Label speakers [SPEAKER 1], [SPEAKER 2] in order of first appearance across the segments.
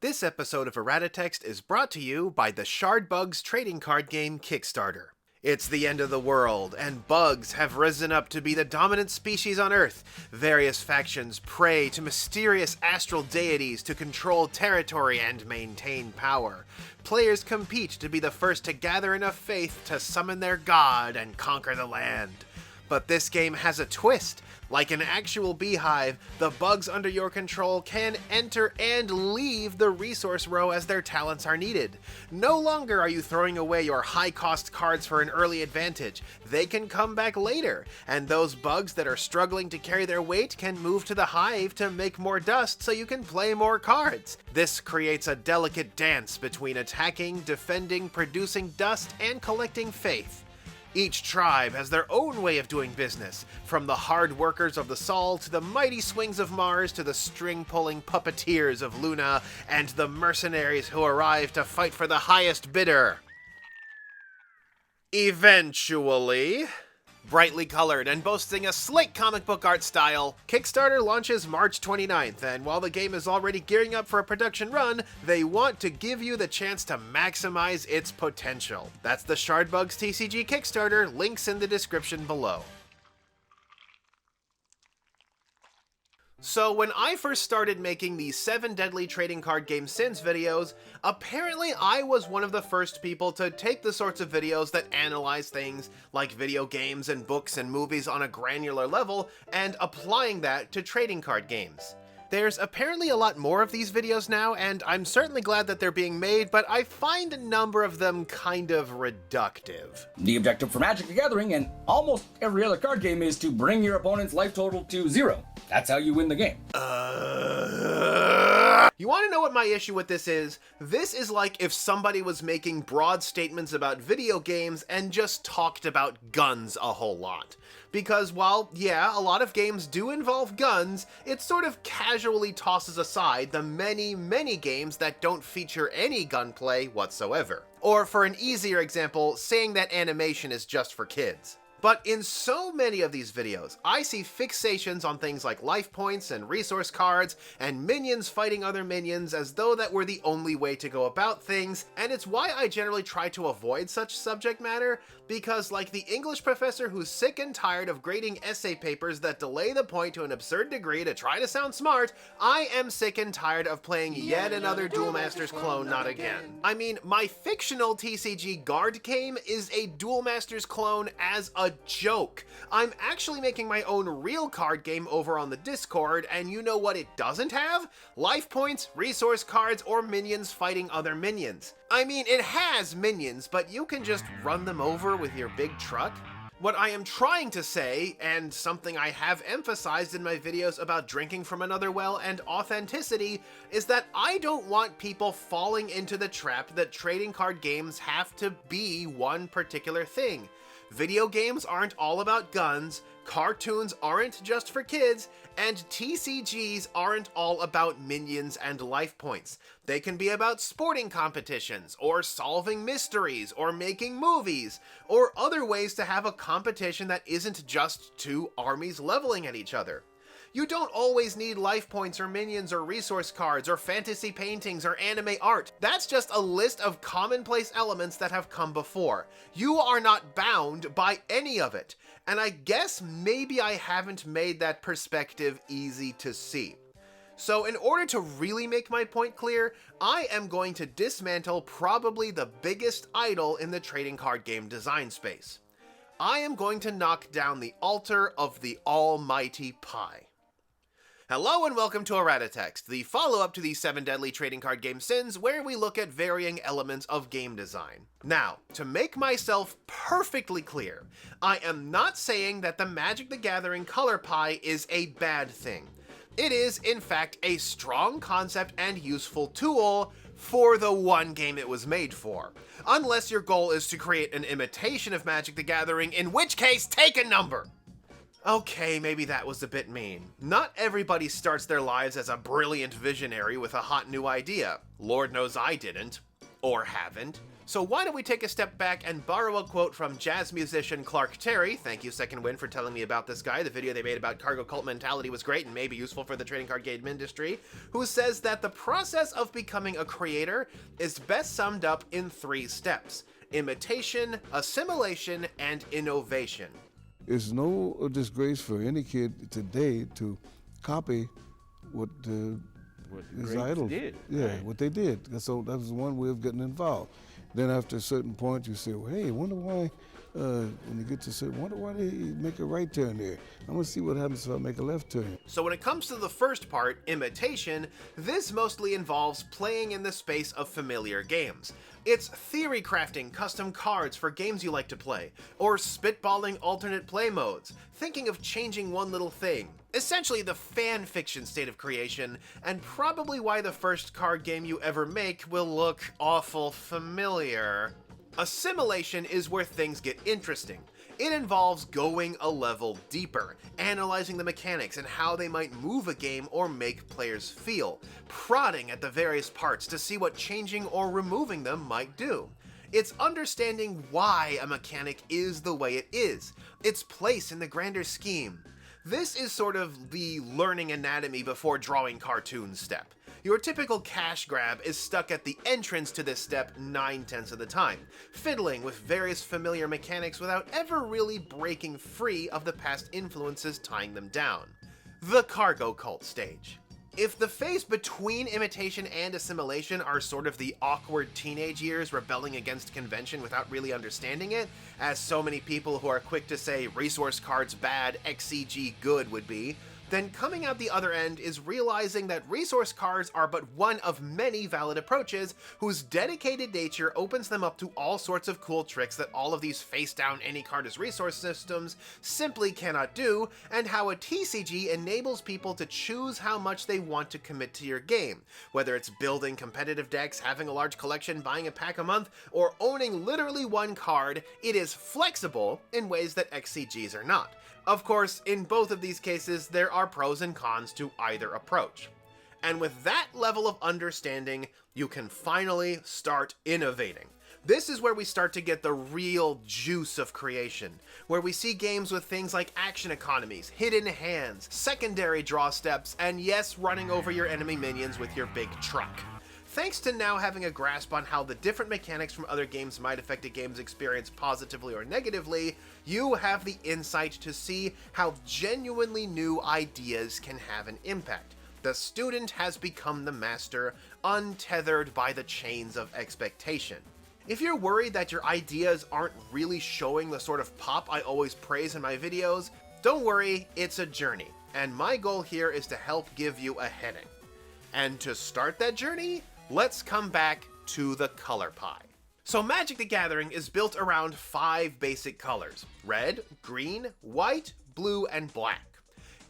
[SPEAKER 1] This episode of Errata Text is brought to you by the Shard Bugs trading card game Kickstarter. It's the end of the world, and bugs have risen up to be the dominant species on Earth. Various factions pray to mysterious astral deities to control territory and maintain power. Players compete to be the first to gather enough faith to summon their god and conquer the land. But this game has a twist. Like an actual beehive, the bugs under your control can enter and leave the resource row as their talents are needed. No longer are you throwing away your high-cost cards for an early advantage. They can come back later, and those bugs that are struggling to carry their weight can move to the hive to make more dust so you can play more cards. This creates a delicate dance between attacking, defending, producing dust, and collecting faith. Each tribe has their own way of doing business, from the hard workers of the Sol to the mighty swings of Mars to the string-pulling puppeteers of Luna and the mercenaries who arrive to fight for the highest bidder. Eventually, brightly colored and boasting a slick comic book art style, Kickstarter launches March 29th, and while the game is already gearing up for a production run, they want to give you the chance to maximize its potential. That's the Shard Bugs TCG Kickstarter, links in the description below. So when I first started making the 7 Deadly Trading Card Game Sins videos, apparently I was one of the first people to take the sorts of videos that analyze things like video games and books and movies on a granular level and applying that to trading card games. There's apparently a lot more of these videos now, and I'm certainly glad that they're being made, but I find a number of them kind of reductive.
[SPEAKER 2] The objective for Magic the Gathering and almost every other card game is to bring your opponent's life total to 0. That's how you win the game.
[SPEAKER 1] You want to know what my issue with this is? This is like if somebody was making broad statements about video games and just talked about guns a whole lot. Because while, yeah, a lot of games do involve guns, it sort of casually tosses aside the many, many games that don't feature any gunplay whatsoever. Or for an easier example, saying that animation is just for kids. But in so many of these videos, I see fixations on things like life points and resource cards and minions fighting other minions as though that were the only way to go about things, and it's why I generally try to avoid such subject matter, because like the English professor who's sick and tired of grading essay papers that delay the point to an absurd degree to try to sound smart, I am sick and tired of playing yet another Duel Masters clone not again. I mean, my fictional TCG Guard game is a Duel Masters clone as a joke. I'm actually making my own real card game over on the Discord, and you know what it doesn't have? Life points, resource cards, or minions fighting other minions. I mean, it has minions, but you can just run them over with your big truck. What I am trying to say, and something I have emphasized in my videos about drinking from another well and authenticity, is that I don't want people falling into the trap that trading card games have to be one particular thing. Video games aren't all about guns, cartoons aren't just for kids, and TCGs aren't all about minions and life points. They can be about sporting competitions, or solving mysteries, or making movies, or other ways to have a competition that isn't just two armies leveling at each other. You don't always need life points or minions or resource cards or fantasy paintings or anime art. That's just a list of commonplace elements that have come before. You are not bound by any of it. And I guess maybe I haven't made that perspective easy to see. So in order to really make my point clear, I am going to dismantle probably the biggest idol in the trading card game design space. I am going to knock down the altar of the almighty pie. Hello and welcome to Errata Text, the follow-up to the 7 Deadly Trading Card Game Sins, where we look at varying elements of game design. Now, to make myself perfectly clear, I am not saying that the Magic the Gathering color pie is a bad thing. It is, in fact, a strong concept and useful tool for the one game it was made for. Unless your goal is to create an imitation of Magic the Gathering, in which case, take a number! Okay, maybe that was a bit mean. Not everybody starts their lives as a brilliant visionary with a hot new idea. Lord knows I didn't. Or haven't. So why don't we take a step back and borrow a quote from jazz musician Clark Terry, thank you Second Wind for telling me about this guy, the video they made about cargo cult mentality was great and maybe useful for the trading card game industry, who says that the process of becoming a creator is best summed up in 3 steps: imitation, assimilation, and innovation.
[SPEAKER 3] It's no disgrace for any kid today to copy what his idols
[SPEAKER 4] did.
[SPEAKER 3] Yeah,
[SPEAKER 4] right.
[SPEAKER 3] what they did. So that was one way of getting involved. Then after a certain point, you say, well, hey, wonder why, when you get to a certain, wonder why they make a right turn there. I'm gonna see what happens if I make a left turn.
[SPEAKER 1] So when it comes to the first part, imitation, this mostly involves playing in the space of familiar games. It's theory crafting custom cards for games you like to play, or spitballing alternate play modes, thinking of changing one little thing. Essentially the fan fiction state of creation, and probably why the first card game you ever make will look awful familiar. Assimilation is where things get interesting. It involves going a level deeper, analyzing the mechanics and how they might move a game or make players feel, prodding at the various parts to see what changing or removing them might do. It's understanding why a mechanic is the way it is, its place in the grander scheme. This is sort of the learning anatomy before drawing cartoons step. Your typical cash grab is stuck at the entrance to this step 9/10 of the time, fiddling with various familiar mechanics without ever really breaking free of the past influences tying them down. The cargo cult stage. If the phase between imitation and assimilation are sort of the awkward teenage years rebelling against convention without really understanding it, as so many people who are quick to say resource cards bad, XCG good would be, then coming out the other end is realizing that resource cards are but one of many valid approaches whose dedicated nature opens them up to all sorts of cool tricks that all of these face-down any card as resource systems simply cannot do, and how a TCG enables people to choose how much they want to commit to your game, whether it's building competitive decks, having a large collection, buying a pack a month, or owning literally one card. It is flexible in ways that XCGs are not. Of course, in both of these cases, there are pros and cons to either approach. And with that level of understanding, you can finally start innovating. This is where we start to get the real juice of creation, where we see games with things like action economies, hidden hands, secondary draw steps, and yes, running over your enemy minions with your big truck. Thanks to now having a grasp on how the different mechanics from other games might affect a game's experience positively or negatively, you have the insight to see how genuinely new ideas can have an impact. The student has become the master, untethered by the chains of expectation. If you're worried that your ideas aren't really showing the sort of pop I always praise in my videos, don't worry, it's a journey, and my goal here is to help give you a heading. And to start that journey, let's come back to the color pie. So Magic the Gathering is built around 5 basic colors: red, green, white, blue, and black.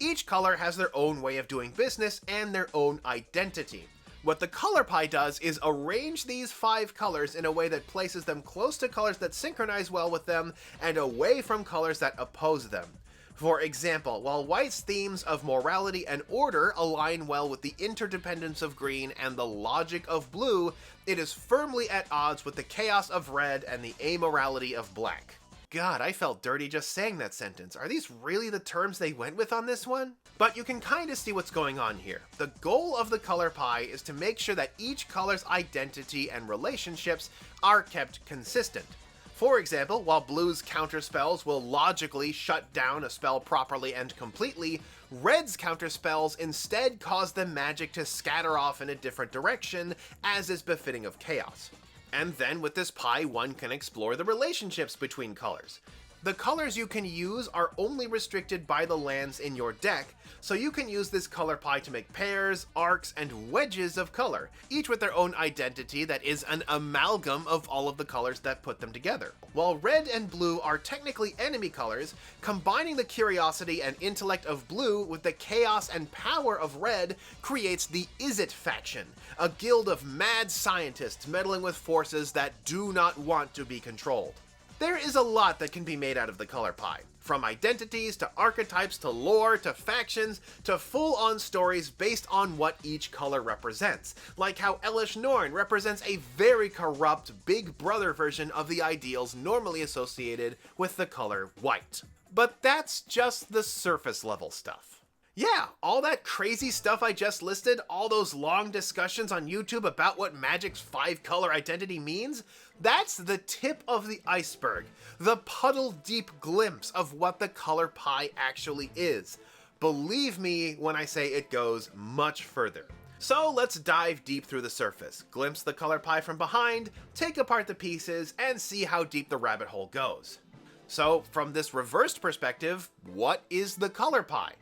[SPEAKER 1] Each color has their own way of doing business and their own identity. What the color pie does is arrange these 5 colors in a way that places them close to colors that synchronize well with them and away from colors that oppose them. For example, while white's themes of morality and order align well with the interdependence of green and the logic of blue, it is firmly at odds with the chaos of red and the amorality of black. God, I felt dirty just saying that sentence. Are these really the terms they went with on this one? But you can kinda see what's going on here. The goal of the color pie is to make sure that each color's identity and relationships are kept consistent. For example, while blue's counterspells will logically shut down a spell properly and completely, red's counterspells instead cause the magic to scatter off in a different direction, as is befitting of chaos. And then with this pie, one can explore the relationships between colors. The colors you can use are only restricted by the lands in your deck, so you can use this color pie to make pairs, arcs, and wedges of color, each with their own identity that is an amalgam of all of the colors that put them together. While red and blue are technically enemy colors, combining the curiosity and intellect of blue with the chaos and power of red creates the Is It faction, a guild of mad scientists meddling with forces that do not want to be controlled. There is a lot that can be made out of the color pie. From identities, to archetypes, to lore, to factions, to full-on stories based on what each color represents. Like how Elish Norn represents a very corrupt Big Brother version of the ideals normally associated with the color white. But that's just the surface level stuff. Yeah, all that crazy stuff I just listed, all those long discussions on YouTube about what Magic's 5-color identity means, that's the tip of the iceberg, the puddle-deep glimpse of what the color pie actually is. Believe me when I say it goes much further. So let's dive deep through the surface, glimpse the color pie from behind, take apart the pieces, and see how deep the rabbit hole goes. So, from this reversed perspective, what is the color pie?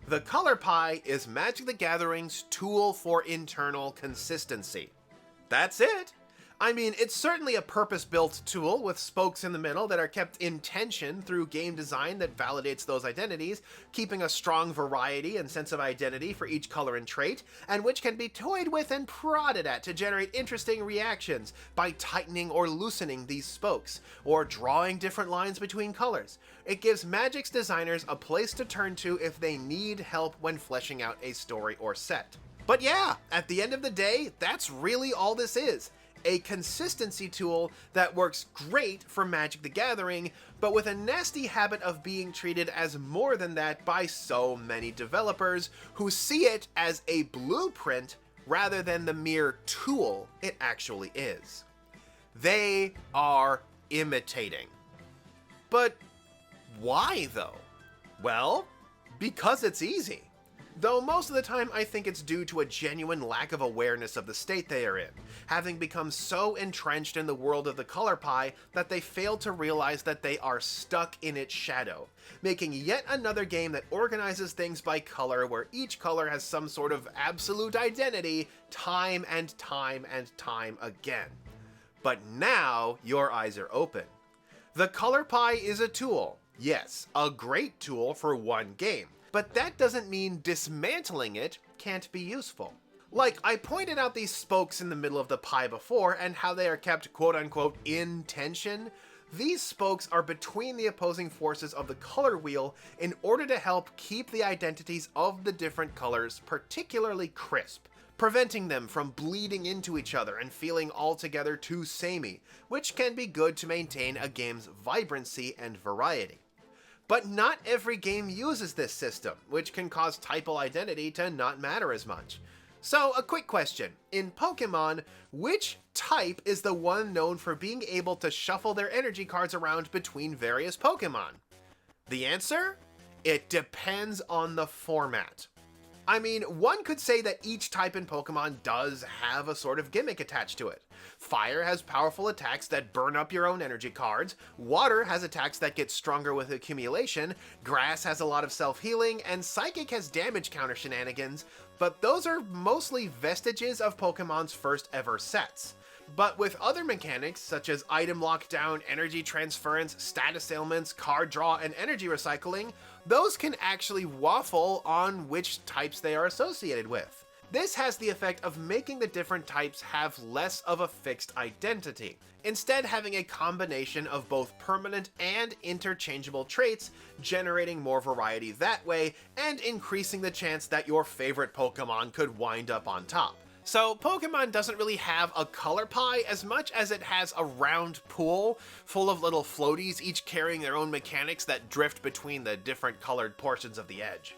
[SPEAKER 1] The color pie is Magic the Gathering's tool for internal consistency. That's it. I mean, it's certainly a purpose-built tool with spokes in the middle that are kept in tension through game design that validates those identities, keeping a strong variety and sense of identity for each color and trait, and which can be toyed with and prodded at to generate interesting reactions by tightening or loosening these spokes, or drawing different lines between colors. It gives Magic's designers a place to turn to if they need help when fleshing out a story or set. But yeah, at the end of the day, that's really all this is. A consistency tool that works great for Magic the Gathering, but with a nasty habit of being treated as more than that by so many developers who see it as a blueprint rather than the mere tool it actually is. They are imitating. But why though? Well, because it's easy. Though most of the time I think it's due to a genuine lack of awareness of the state they are in, having become so entrenched in the world of the color pie that they fail to realize that they are stuck in its shadow, making yet another game that organizes things by color where each color has some sort of absolute identity time and time and time again. But now your eyes are open. The color pie is a tool, yes, a great tool for one game. But that doesn't mean dismantling it can't be useful. Like, I pointed out these spokes in the middle of the pie before and how they are kept quote-unquote in tension. These spokes are between the opposing forces of the color wheel in order to help keep the identities of the different colors particularly crisp, preventing them from bleeding into each other and feeling altogether too samey, which can be good to maintain a game's vibrancy and variety. But not every game uses this system, which can cause typal identity to not matter as much. So, a quick question. In Pokemon, which type is the one known for being able to shuffle their energy cards around between various Pokemon? The answer? It depends on the format. I mean, one could say that each type in Pokemon does have a sort of gimmick attached to it. Fire has powerful attacks that burn up your own energy cards, water has attacks that get stronger with accumulation, grass has a lot of self-healing, and psychic has damage counter shenanigans, but those are mostly vestiges of Pokemon's first ever sets. But with other mechanics, such as item lockdown, energy transference, status ailments, card draw, and energy recycling, those can actually waffle on which types they are associated with. This has the effect of making the different types have less of a fixed identity, instead having a combination of both permanent and interchangeable traits, generating more variety that way, and increasing the chance that your favorite Pokemon could wind up on top. So Pokemon doesn't really have a color pie as much as it has a round pool full of little floaties, each carrying their own mechanics that drift between the different colored portions of the edge.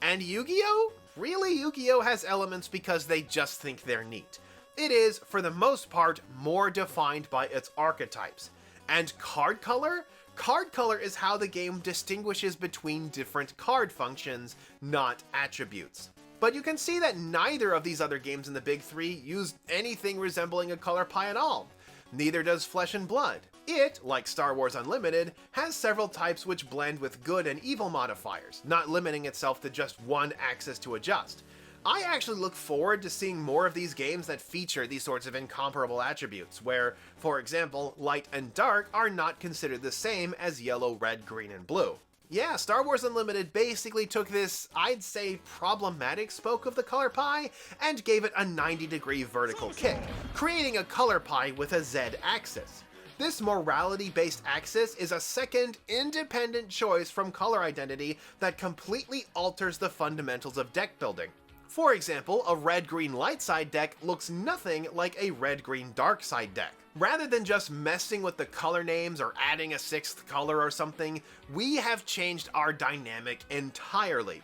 [SPEAKER 1] And Yu-Gi-Oh? Really, Yu-Gi-Oh has elements because they just think they're neat. It is, for the most part, more defined by its archetypes. And card color? Card color is how the game distinguishes between different card functions, not attributes. But you can see that neither of these other games in the big three use anything resembling a color pie at all. Neither does Flesh and Blood. It, like Star Wars Unlimited, has several types which blend with good and evil modifiers, not limiting itself to just one axis to adjust. I actually look forward to seeing more of these games that feature these sorts of incomparable attributes, where, for example, light and dark are not considered the same as yellow, red, green, and blue. Yeah, Star Wars Unlimited basically took this, I'd say, problematic spoke of the color pie and gave it a 90-degree vertical kick, creating a color pie with a Z axis. This morality-based axis is a second, independent choice from color identity that completely alters the fundamentals of deck building. For example, a red-green light side deck looks nothing like a red-green dark side deck. Rather than just messing with the color names or adding a sixth color or something, we have changed our dynamic entirely.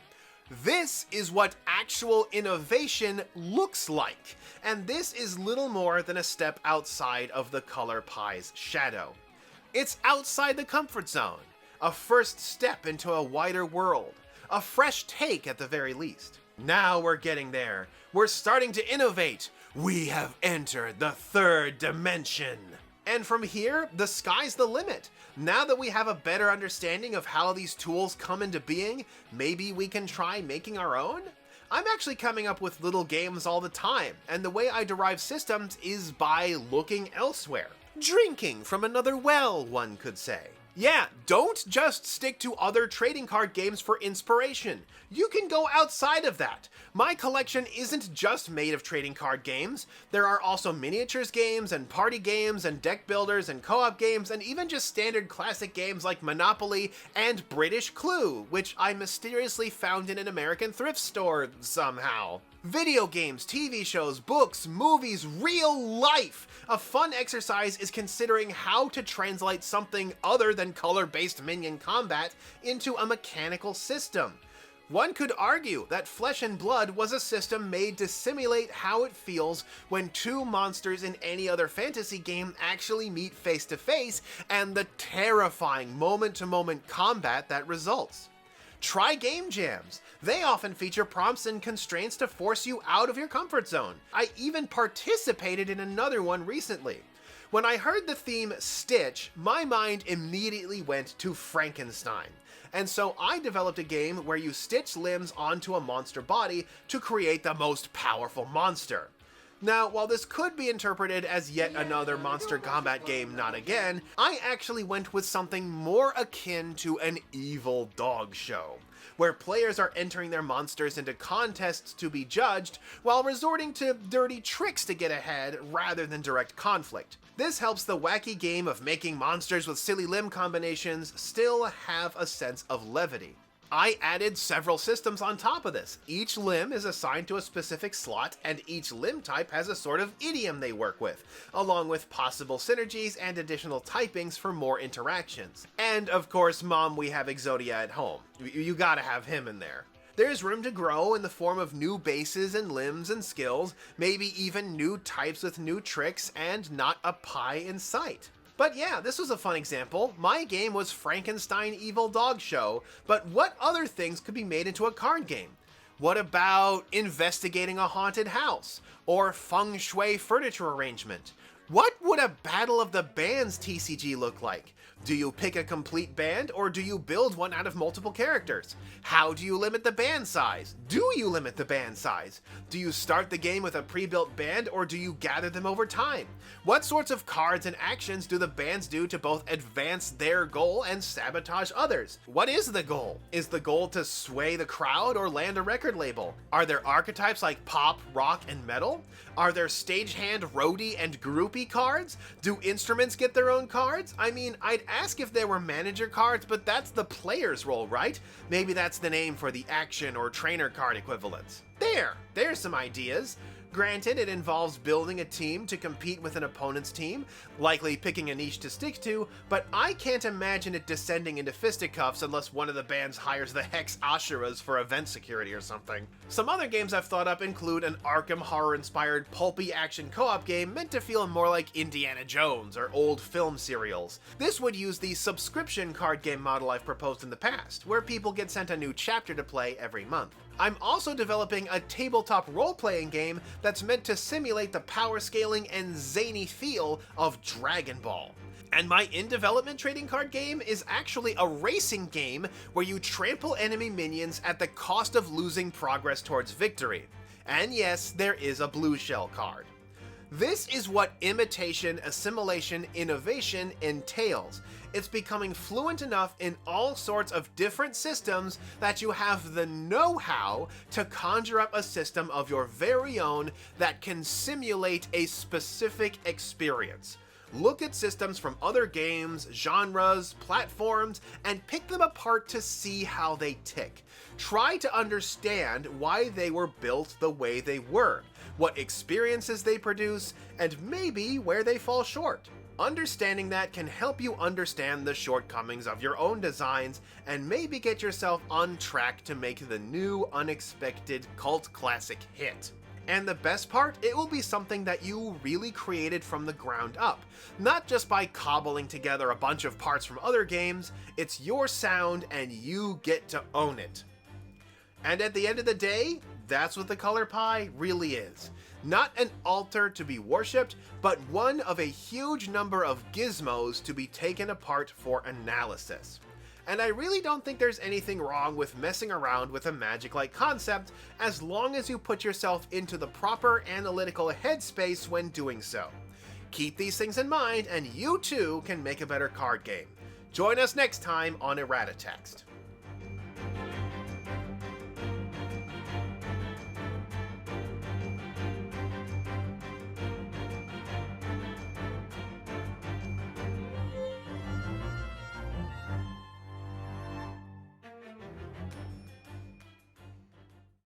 [SPEAKER 1] This is what actual innovation looks like, and this is little more than a step outside of the color pie's shadow. It's outside the comfort zone, a first step into a wider world, a fresh take at the very least. Now we're getting there. We're starting to innovate. We have entered the third dimension. And from here, the sky's the limit. Now that we have a better understanding of how these tools come into being, maybe we can try making our own? I'm actually coming up with little games all the time, and the way I derive systems is by looking elsewhere. Drinking from another well, one could say. Yeah, don't just stick to other trading card games for inspiration. You can go outside of that. My collection isn't just made of trading card games. There are also miniatures games and party games and deck builders and co-op games and even just standard classic games like Monopoly and British Clue, which I mysteriously found in an American thrift store somehow. Video games, TV shows, books, movies, real life! A fun exercise is considering how to translate something other than color-based minion combat into a mechanical system. One could argue that Flesh and Blood was a system made to simulate how it feels when two monsters in any other fantasy game actually meet face to face and the terrifying moment-to-moment combat that results. Try game jams. They often feature prompts and constraints to force you out of your comfort zone. I even participated in another one recently. When I heard the theme Stitch, my mind immediately went to Frankenstein. And so I developed a game where you stitch limbs onto a monster body to create the most powerful monster. Now, while this could be interpreted as yet another monster combat game not again, I actually went with something more akin to an evil dog show, where players are entering their monsters into contests to be judged while resorting to dirty tricks to get ahead rather than direct conflict. This helps the wacky game of making monsters with silly limb combinations still have a sense of levity. I added several systems on top of this. Each limb is assigned to a specific slot, and each limb type has a sort of idiom they work with, along with possible synergies and additional typings for more interactions. And of course, Mom, we have Exodia at home. You gotta have him in there. There's room to grow in the form of new bases and limbs and skills, maybe even new types with new tricks, and not a pie in sight. But yeah, this was a fun example. My game was Frankenstein Evil Dog Show, but what other things could be made into a card game? What about investigating a haunted house? Or feng shui furniture arrangement? What would a Battle of the Bands TCG look like? Do you pick a complete band, or do you build one out of multiple characters? How do you limit the band size? Do you limit the band size? Do you start the game with a pre-built band, or do you gather them over time? What sorts of cards and actions do the bands do to both advance their goal and sabotage others? What is the goal? Is the goal to sway the crowd or land a record label? Are there archetypes like pop, rock, and metal? Are there stagehand, roadie, and groupie cards? Do instruments get their own cards? I mean, I'd ask if there were manager cards, but that's the player's role, right? Maybe that's the name for the action or trainer card equivalents. There's some ideas. Granted, it involves building a team to compete with an opponent's team, likely picking a niche to stick to, but I can't imagine it descending into fisticuffs unless one of the bands hires the Hex Asheras for event security or something. Some other games I've thought up include an Arkham horror-inspired pulpy action co-op game meant to feel more like Indiana Jones or old film serials. This would use the subscription card game model I've proposed in the past, where people get sent a new chapter to play every month. I'm also developing a tabletop role-playing game that's meant to simulate the power scaling and zany feel of Dragon Ball. And my in-development trading card game is actually a racing game where you trample enemy minions at the cost of losing progress towards victory. And yes, there is a blue shell card. This is what imitation, assimilation, innovation entails. It's becoming fluent enough in all sorts of different systems that you have the know-how to conjure up a system of your very own that can simulate a specific experience. Look at systems from other games, genres, platforms, and pick them apart to see how they tick. Try to understand why they were built the way they were, what experiences they produce, and maybe where they fall short. Understanding that can help you understand the shortcomings of your own designs and maybe get yourself on track to make the new, unexpected cult classic hit. And the best part, it will be something that you really created from the ground up, not just by cobbling together a bunch of parts from other games. It's your sound and you get to own it. And at the end of the day, that's what the Color Pie really is. Not an altar to be worshipped, but one of a huge number of gizmos to be taken apart for analysis. And I really don't think there's anything wrong with messing around with a magic-like concept, as long as you put yourself into the proper analytical headspace when doing so. Keep these things in mind, and you too can make a better card game. Join us next time on Errata Text.